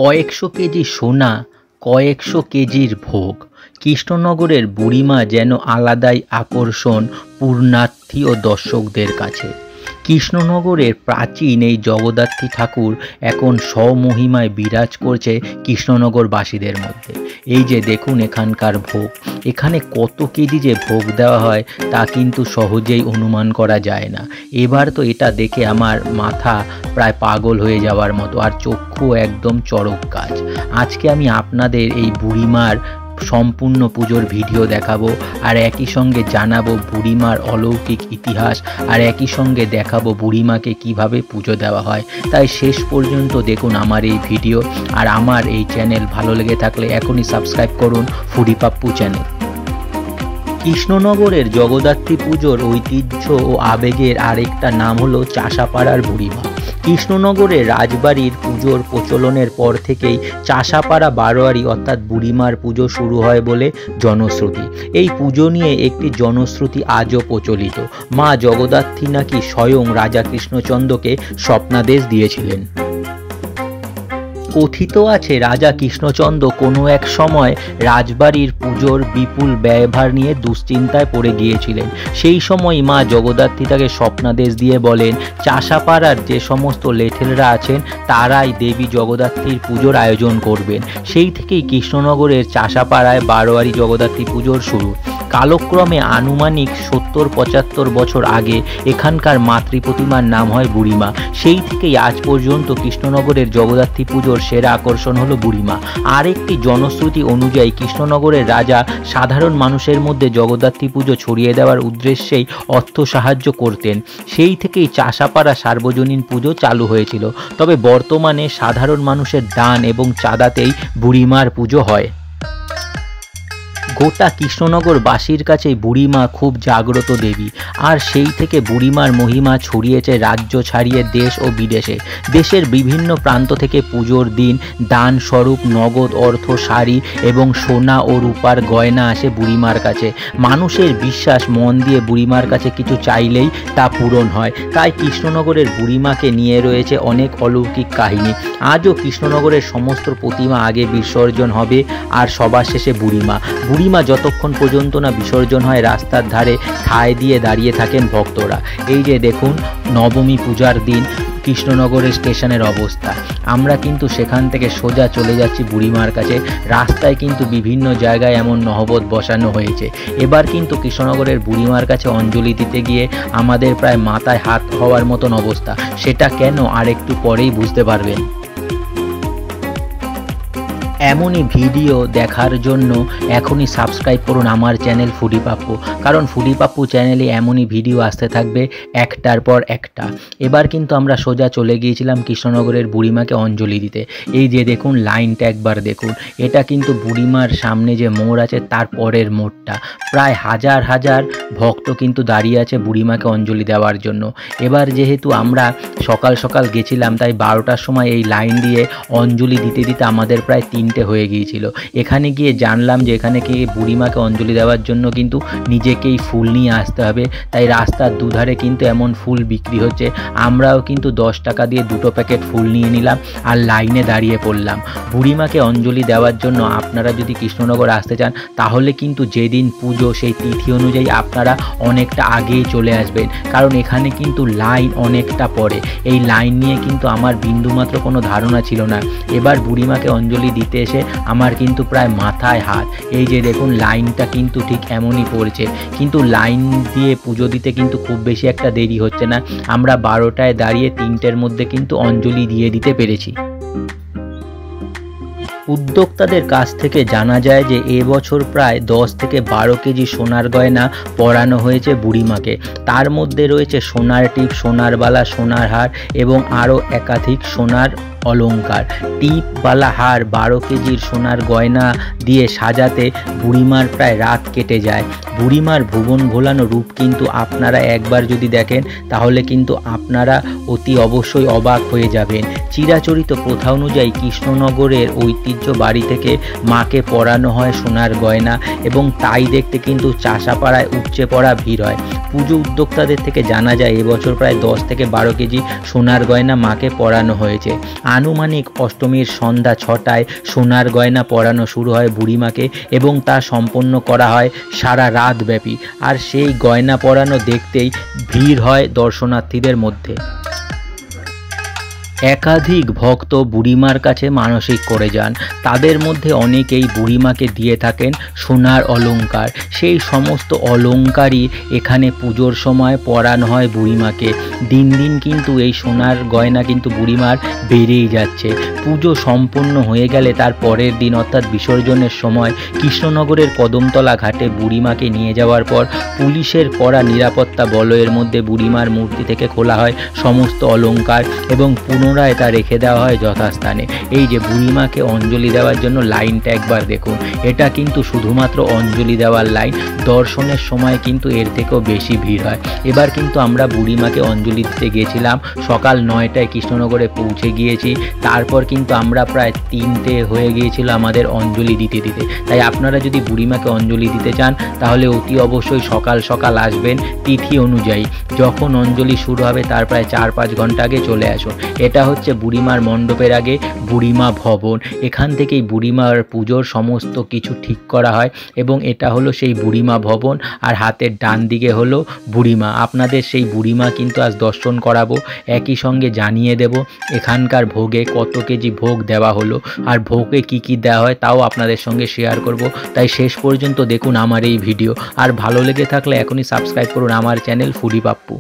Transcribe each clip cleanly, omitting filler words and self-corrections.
কয়েকশো কেজি সোনা, কয়েকশো কেজির ভোগ। কৃষ্ণনগরের বুড়িমা যেন আলাদাই আকর্ষণ পূর্ণার্থী ও দর্শকদের কাছে। কৃষ্ণনগরের প্রাচীন এই জগদ্ধাত্রী ঠাকুর এখন স্বমহিমায় বিরাজ করছে কৃষ্ণনগরবাসীদের মধ্যে। এই যে দেখুন এখানকার ভোগ, এখানে কত কেজি যে ভোগ দেওয়া হয় তা কিন্তু সহজেই অনুমান করা যায় না। এবার তো এটা দেখে আমার মাথা প্রায় পাগল হয়ে যাওয়ার মতো, আর চক্ষু একদম চড়ক গাছ। আজকে আমি আপনাদের এই বুড়িমার সম্পূর্ণ পুজোর ভিডিও দেখাবো, আর একই সঙ্গে জানাবো বুড়িমার অলৌকিক ইতিহাস, আর একই সঙ্গে দেখাবো বুড়িমাকে কিভাবে পুজো দেওয়া হয়। তাই শেষ পর্যন্ত দেখুন আমার এই ভিডিও। আর আমার এই চ্যানেল ভালো লেগে থাকলে এখনই সাবস্ক্রাইব করুন ফুডি পাপ্পু চ্যানেল। কৃষ্ণনগরের জগদ্ধাত্রী পুজোর ঐতিহ্য ও আবেগের আরেকটা নাম হলো চাষাপাড়ার বুড়িমা। কৃষ্ণনগরের রাজবাড়ির পুজোর প্রচলনের পর থেকেই চাষাপাড়া বারোয়ারি অর্থাৎ বুড়িমার পুজো শুরু হয় বলে জনশ্রুতি। এই পুজো নিয়ে একটি জনশ্রুতি আজও প্রচলিত। মা জগদ্ধাত্রী নাকি স্বয়ং রাজা কৃষ্ণচন্দ্রকে স্বপ্নাদেশ দিয়েছিলেন। কথিত আছে রাজা কৃষ্ণচন্দ্র কোনো এক সময় রাজবাড়ির পুজোর বিপুল ব্যয়ভার নিয়ে দুশ্চিন্তায় পড়ে গিয়েছিলেন। সেই সময় মা জগদ্ধাত্রী তাকে স্বপ্নাদেশ দিয়ে বলেন, চাষাপাড়ার যে সমস্ত লেঠেলরা আছেন তারাই দেবী জগদ্ধাত্রীর পুজোর আয়োজন করবেন। সেই থেকেই কৃষ্ণনগরের চাষাপাড়ায় বারোয়ারি জগদ্ধাত্রী পুজোর শুরু। কালক্রমে আনুমানিক 70-75 বছর আগে এখানকার মাতৃপ্রতিমার নাম হয় বুড়িমা। সেই থেকেই আজ পর্যন্ত কৃষ্ণনগরের জগদ্ধাত্রী পুজোর সেরা আকর্ষণ হলো বুড়িমা। আরেকটি জনশ্রুতি অনুযায়ী কৃষ্ণনগরের রাজা সাধারণ মানুষের মধ্যে জগদ্ধাত্রী পুজো ছড়িয়ে দেওয়ার উদ্দেশ্যেই অর্থ সাহায্য করতেন। সেই থেকেই চাষাপাড়া সার্বজনীন পুজো চালু হয়েছিল। তবে বর্তমানে সাধারণ মানুষের দান এবং চাঁদাতেই বুড়িমার পুজো হয়। গোটা কৃষ্ণনগরবাসীর কাছে বুড়িমা খুব জাগ্রত দেবী, আর সেই থেকে বুড়িমার মহিমা ছড়িয়েছে রাজ্য ছাড়িয়ে দেশ ও বিদেশে। দেশের বিভিন্ন প্রান্ত থেকে পুজোর দিন দান স্বরূপ নগদ অর্থ, শাড়ি এবং সোনা ও রূপার গয়না আসে বুড়িমার কাছে। মানুষের বিশ্বাস মন দিয়ে বুড়িমার কাছে কিছু চাইলেই তা পূরণ হয়। তাই কৃষ্ণনগরের বুড়িমাকে নিয়ে রয়েছে অনেক অলৌকিক কাহিনী। আজও কৃষ্ণনগরের সমস্ত প্রতিমা আগে বিসর্জন হবে, আর সবার শেষে বুড়িমা যতক্ষণ পর্যন্ত না বিসর্জন হয় রাস্তার ধারে ঠায় দিয়ে দাঁড়িয়ে থাকেন ভক্তরা। এই যে দেখুন নবমী পূজার দিন কৃষ্ণনগরের স্টেশনের অবস্থা। আমরা কিন্তু সেখান থেকে সোজা চলে যাচ্ছি বুড়িমার কাছে। রাস্তায় কিন্তু বিভিন্ন জায়গায় এমন নহবত বসানো হয়েছে। এবার কিন্তু কৃষ্ণনগরের বুড়িমার কাছে অঞ্জলি দিতে গিয়ে আমাদের প্রায় মাথায় হাত হওয়ার মতন অবস্থা। সেটা কেন আর একটু পরেই বুঝতে পারবেন। এমনই ভিডিও দেখার জন্য এখনই সাবস্ক্রাইব করুন আমার চ্যানেল ফুডি পাপ্পু, কারণ ফুডি পাপ্পু চ্যানেলে এমনই ভিডিও আসতে থাকবে একটার পর একটা। এবার কিন্তু আমরা সোজা চলে গিয়েছিলাম কৃষ্ণনগরের বুড়িমাকে অঞ্জলি দিতে। এই যে দেখুন লাইনটা একবার দেখুন, এটা কিন্তু বুড়িমার সামনে যে মোড় আছে তার পরের মোড়টা। প্রায় হাজার হাজার ভক্ত কিন্তু দাঁড়িয়ে আছে বুড়িমাকে অঞ্জলি দেওয়ার জন্য। এবার যেহেতু আমরা সকাল সকাল গেছিলাম তাই 12টার সময় এই লাইন দিয়ে অঞ্জলি দিতে দিতে আমাদের প্রায় 3টে হয়ে গিয়েছিল। এখানে গিয়ে জানলাম যে এখানে কি বুড়িমাকে অঞ্জলি দেওয়ার জন্য কিন্তু নিজেকেই ফুল নিয়ে আসতে হবে। তাই রাস্তার দুধারে কিন্তু এমন ফুল বিক্রি হচ্ছে। আমরাও কিন্তু 10 টাকা দিয়ে 2টো প্যাকেট ফুল নিয়ে নিলাম আর লাইনে দাঁড়িয়ে পড়লাম বুড়িমাকে অঞ্জলি দেওয়ার জন্য। আপনারা যদি কৃষ্ণনগর আসতে চান তাহলে কিন্তু যেদিন পুজো সেই তিথি অনুযায়ী আপনারা অনেকটা আগেই চলে আসবেন, কারণ এখানে কিন্তু লাইন অনেকটা পড়ে। এই লাইন নিয়ে কিন্তু আমার বিন্দুমাত্র কোনো ধারণা ছিল না। এবার বুড়িমাকে অঞ্জলি দিতে এসে আমার কিন্তু প্রায় মাথায় হাত। এই যে দেখুন লাইনটা কিন্তু ঠিক এমনই পড়ছে, কিন্তু লাইন দিয়ে পুজো দিতে কিন্তু খুব বেশি একটা দেরি হচ্ছে না। আমরা 12টায় দাঁড়িয়ে 3টের মধ্যে কিন্তু অঞ্জলি দিয়ে দিতে পেরেছি। উদ্যোক্তাদের কাছ থেকে জানা যায় যে এবছর প্রায় 10 থেকে 12 কেজি সোনার গয়না পরানো হয়েছে বুড়িমাকে। তার মধ্যে রয়েছে সোনার টিপ, সোনার বালা, সোনার হার এবং আরও একাধিক সোনার অলংকার। টিপওয়ালা হার 12 কেজির সোনার গয়না দিয়ে সাজাতে বুড়িমার প্রায় রাত কেটে যায়। বুড়িমার ভুবন ভোলানো রূপ কিন্তু আপনারা একবার যদি দেখেন তাহলে কিন্তু আপনারা অতি অবশ্যই অবাক হয়ে যাবেন। চিরাচরিত প্রথা অনুযায়ী কৃষ্ণনগরের ঐতিহ্য বাড়ি থেকে মাকে পরানো হয় সোনার গয়না, এবং তাই দেখতে কিন্তু চাষাপাড়ায় উপচে পড়া ভিড় হয়। পুজো উদ্যোক্তাদের থেকে জানা যায় এবছর প্রায় 10 থেকে 12 কেজি সোনার গয়না মাকে পরানো হয়েছে। আনুমানিক অষ্টমীর সন্ধ্যা 6টায় সোনার গয়না পরানো শুরু হয় বুড়িমাকে এবং তা সম্পন্ন করা হয় সারা রাত ব্যাপী। আর সেই গয়না পরানো দেখতেই ভিড় হয় দর্শনার্থীদের মধ্যে। একাধিক ভক্ত বুড়িমার কাছে মানসিক করে যান। তাদের মধ্যে অনেকেই বুড়িমাকে দিয়ে থাকেন সোনার অলংকার। সেই সমস্ত অলংকারই এখানে পুজোর সময় পরানো হয় বুড়িমাকে। দিন দিন কিন্তু এই সোনার গয়না কিন্তু বুড়িমার বেড়েই যাচ্ছে। পুজো সম্পূর্ণ হয়ে গেলে তার পরের দিন অর্থাৎ বিসর্জনের সময় কৃষ্ণনগরের কদমতলা ঘাটে বুড়িমাকে নিয়ে যাওয়ার পর পুলিশের কড়া নিরাপত্তা বলয়ের মধ্যে বুড়িমার মূর্তি থেকে খোলা হয় সমস্ত অলংকার এবং পুনরায় তা রেখে দেওয়া হয় যথাস্থানে। এই যে বুড়িমাকে অঞ্জলি দেওয়ার জন্য লাইনটা একবার দেখুন, এটা কিন্তু শুধুমাত্র অঞ্জলি দেওয়ার লাইন। দর্শনের সময় কিন্তু এর থেকেও বেশি ভিড় হয়। এবার কিন্তু আমরা বুড়িমাকে অঞ্জলি দিতে গিয়েছিলাম সকাল 9টায়, কৃষ্ণনগরে পৌঁছে গিয়েছি। তারপর কিন্তু আমরা প্রায় 3টে হয়ে গিয়েছিল আমাদের অঞ্জলি দিতে দিতে। তাই আপনারা যদি বুড়িমাকে অঞ্জলি দিতে চান তাহলে অতি অবশ্যই সকাল সকাল আসবেন। তিথি অনুযায়ী যখন অঞ্জলি শুরু হবে তার প্রায় 4-5 ঘন্টা আগে চলে আসুন। এটা হচ্ছে বুড়িমার মণ্ডপের আগে বুড়িমা ভবন। এখান থেকেই বুড়িমার পুজোর সমস্ত কিছু ঠিক করা হয় এবং এটা হলো সেই বুড়িমা ভবন। আর হাতের ডান দিকে হলো বুড়িমা। আপনাদের সেই বুড়িমা কিন্তু আজ দর্শন করাবো। একই সঙ্গে জানিয়ে দেব এখানকার ভোগে কত কেজি ভোগ দেওয়া হলো আর ভোগে কি কি দেওয়া হয় তাও আপনাদের সঙ্গে শেয়ার করব। তাই শেষ পর্যন্ত দেখুন আমার এই ভিডিও। আর ভালো লেগে থাকলে এখনই সাবস্ক্রাইব করুন আমার চ্যানেল ফুডি পাপ্পু।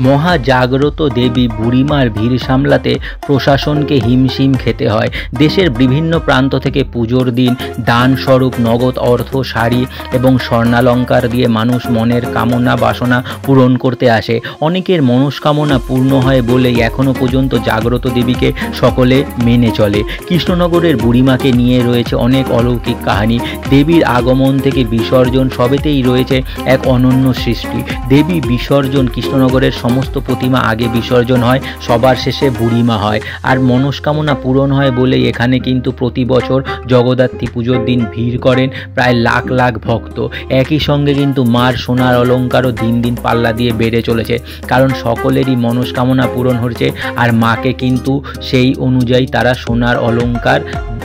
মহাজাগ্রত দেবী বুড়িমার ভিড় সামলাতে প্রশাসনকে হিমশিম খেতে হয়। দেশের বিভিন্ন প্রান্ত থেকে পুজোর দিন দান স্বরূপ নগদ অর্থ, শাড়ি এবং স্বর্ণালঙ্কার দিয়ে মানুষ মনের কামনা বাসনা পূরণ করতে আসে। অনেকের মনস্কামনা পূর্ণ হয় বলেই এখনও পর্যন্ত জাগ্রত দেবীকে সকলে মেনে চলে। কৃষ্ণনগরের বুড়িমাকে নিয়ে রয়েছে অনেক অলৌকিক কাহিনী। দেবীর আগমন থেকে বিসর্জন সবেতেই রয়েছে এক অনন্য সৃষ্টি। দেবী বিসর্জন কৃষ্ণনগরের সমস্ত প্রতিমা আগে বিসর্জন হয়, সবার শেষে বুড়িমা হয়। আর মনস্কামনা পূরণ হয় বলেই এখানে কিন্তু প্রতি বছর জগদ্ধাত্রী পুজোর দিন ভিড় করেন প্রায় লাখ লাখ ভক্ত। একই সঙ্গে কিন্তু মার সোনার অলঙ্কারও দিন দিন পাল্লা দিয়ে বেড়ে চলেছে, কারণ সকলেরই মনস্কামনা পূরণ হচ্ছে আর মাকে কিন্তু সেই অনুযায়ী তারা সোনার অলঙ্কার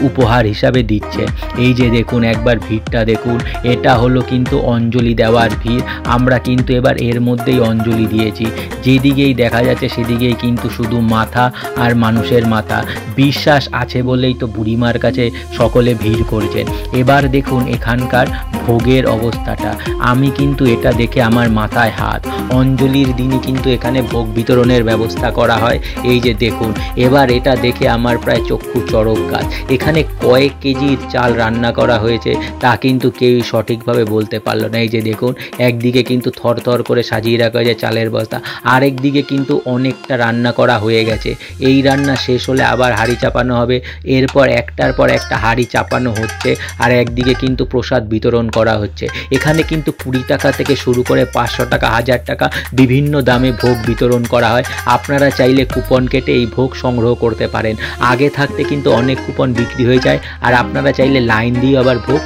উপহার হিসাবে দিচ্ছে। এই যে দেখুন একবার ভিড়টা দেখুন, এটা হলো কিন্তু অঞ্জলি দেওয়ার ভিড়। আমরা কিন্তু এবার এর মধ্যেই অঞ্জলি দিয়েছি। যেদিকেই দেখা যাচ্ছে সেদিকেই কিন্তু শুধু মাথা আর মানুষের মাথা। বিশ্বাস আছে বলেই তো বুড়িমার কাছে সকলে ভিড় করছেন। এবার দেখুন এখানকার ভোগের অবস্থাটা। আমি কিন্তু এটা দেখে আমার মাথায় হাত। অঞ্জলির দিনই কিন্তু এখানে ভোগ বিতরণের ব্যবস্থা করা হয়। এই যে দেখুন, এবার এটা দেখে আমার প্রায় চক্ষু চড়ক গাছ। এখানে কয়েক কেজির চাল রান্না করা হয়েছে তা কিন্তু কেউই সঠিকভাবে বলতে পারলো না। এই যে দেখুন একদিকে কিন্তু থরথর করে সাজিয়ে রাখা হয়েছে চালের বস্তা, আরেক দিকে কিন্তু অনেকটা রান্না করা হয়ে গেছে। এই রান্না শেষ হলে আবার হাঁড়ি চাপানো হবে, এরপর একটার পর একটা হাঁড়ি চাপানো হচ্ছে আর একদিকে কিন্তু প্রসাদ বিতরণ করা হচ্ছে। এখানে কিন্তু 20 টাকা থেকে শুরু করে 500 টাকা, 1000 টাকা বিভিন্ন দামে ভোগ বিতরণ করা হয়। আপনারা চাইলে কুপন কেটে এই ভোগ সংগ্রহ করতে পারেন। আগে থাকতে কিন্তু অনেক কুপন বিক্রি হয়ে যায় আর আপনারা চাইলে লাইন দিয়ে আবার ভোগ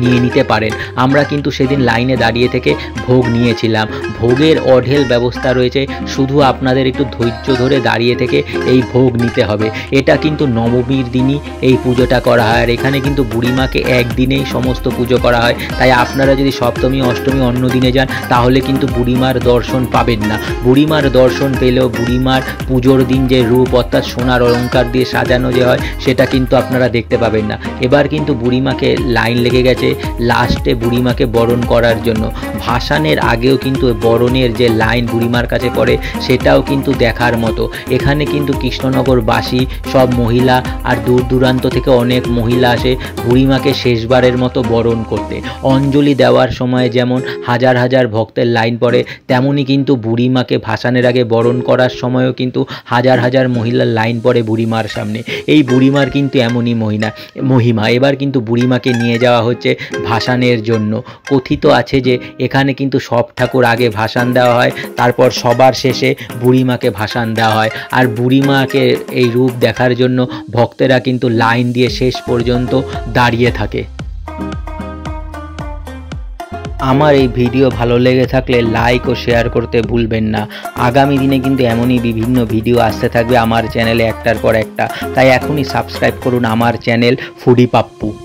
নিয়ে নিতে পারেন। আমরা কিন্তু সেদিন লাইনে দাঁড়িয়ে থেকে ভোগ নিয়েছিলাম। ভোগের অঢেল ব্যবস্থা রয়েছে, শুধু আপনাদের একটু ধৈর্য ধরে দাঁড়িয়ে থেকে এই ভোগ নিতে হবে। এটা কিন্তু নবমীর দিনই এই পুজোটা করা হয় আর এখানে কিন্তু বুড়িমাকে একদিনেই সমস্ত পুজো করা হয়। তাই আপনারা যদি সপ্তমী অষ্টমী অন্য দিনে যান তাহলে কিন্তু বুড়িমার দর্শন পাবেন না। বুড়িমার দর্শন পেলেও বুড়িমার পুজোর দিন যে রূপ অর্থাৎ সোনার অলঙ্কার দিয়ে সাজানো যে হয় সেটা কিন্তু আপনারা দেখতে পাবেন না। এবার কিন্তু বুড়িমাকে লাইন লেগে গেছে লাস্টে বুড়িমাকে বরণ করার জন্য। ভাসানের আগেও কিন্তু বরণের যে লাইন বুড়িমার কাছে পড়ে সেটাও কিন্তু দেখার মতো। এখানে কিন্তু কৃষ্ণনগরবাসী সব মহিলা আর দূর দূরান্ত থেকে অনেক মহিলা আসে বুড়িমাকে শেষবারের মতো বরণ করতে। অঞ্জলি দেওয়ার সময় যেমন হাজার হাজার ভক্তের লাইন পড়ে, তেমনি কিন্তু বুড়িমাকে ভাসানের আগে বরণ করার সময়ও কিন্তু হাজার হাজার মহিলার লাইন পড়ে বুড়িমার সামনে। এই বুড়িমার কিন্তু এমনই মহিমা। এবার কিন্তু বুড়িমাকে নিয়ে যাওয়া হচ্ছে ভাসানের জন্য। কথিত আছে যে এখানে কিন্তু সব ঠাকুর আগে ভাসান দেওয়া হয়, তারপর সবার শেষে বুড়িমাকে ভাসান দেওয়া হয়। আর বুড়িমাকে এই রূপ দেখার জন্য ভক্তেরা কিন্তু লাইন দিয়ে শেষ পর্যন্ত দাঁড়িয়ে থাকে। আমার এই ভিডিও ভালো লেগে থাকলে লাইক ও শেয়ার করতে ভুলবেন না। আগামী দিনে কিন্তু এমনই বিভিন্ন ভিডিও আসতে থাকবে আমার চ্যানেলে একটার পর একটা, তাই এখনই সাবস্ক্রাইব করুন আমার চ্যানেল ফুডি পাপ্পু।